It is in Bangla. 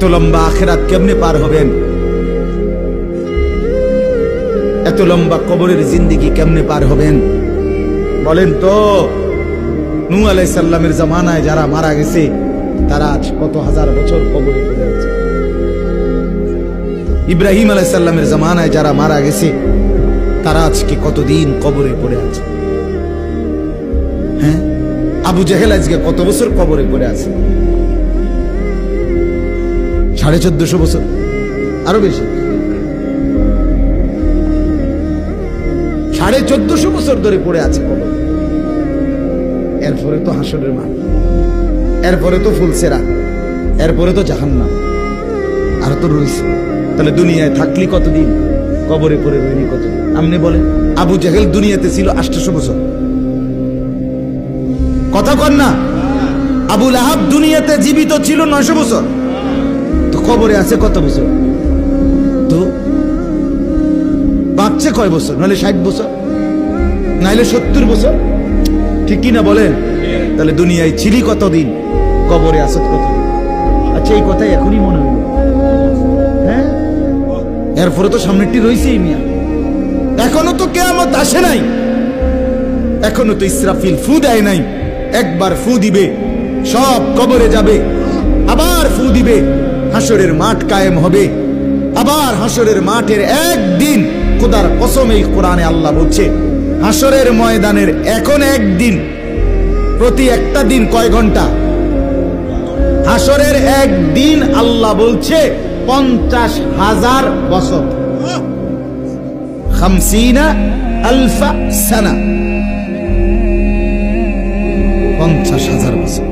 এত লম্বা আখিরাত কেমনে পার হবেন? এত লম্বা কবরের জিন্দেগি কেমনে পার হবেন বলেন তো? নূহ আলাইহিস সালামের জামানায় যারা মারা গেছে তারা আজ কত হাজার বছর কবরে পড়ে আছে। ইব্রাহিম আলাইহিস সালামের জামানায় যারা মারা গেছে তারা আজকে কতদিন কবরে পড়ে আছে। হ্যাঁ, আবু জেহেল আজকে কত বছর কবরে পড়ে আছে? 1450 বছর, আরো বেশি। 1450 বছর ধরে পড়ে আছে কবরে। এরপরে তো হাসরের মাঠ, এরপরে তো ফুলসেরা, এরপরে তো জাহান্নাম, আর তো রইছে। তাহলে দুনিয়ায় থাকলি কতদিন, কবরে পড়ে রইলি কতদিন? আপনি বলেন। আবু জেহেল দুনিয়াতে ছিল 800 বছর, কথা কন না? আবু লাহাব দুনিয়াতে জীবিত ছিল 900 বছর, তো কবরে আছে কত বছর? তো বাঁচছে কয় বছর? নাহলে 60 বছর, নাহলে 70 বছর, ঠিক কিনা বলেন? তাহলে দুনিয়ায় ছিলি কতদিন, কবরে আসত কতদিন? আচ্ছা, এই কথাই এখনই মনে হইল। হ্যাঁ, এরপরে তো সামনেরটি রয়েছেই মিয়া। এখনো তো কিয়ামত আসে নাই, এখনো তো ইসরাফিল ফু দেয় নাই। একবার ফু দিবে, সব কবরে যাবে, আবার ফু দিবে, হাসরের মাঠ কায়েম হবে। আবার হাসরের মাঠের একদিন, খোদার কসম এই কোরআনে আল্লাহ বলছে, হাসরের ময়দানের এখন একদিন, প্রতি একটা দিন কয় ঘন্টা? হাসরের একদিন আল্লাহ বলছে 50,000 বছর, 50,000 সানা, 50,000 বছর।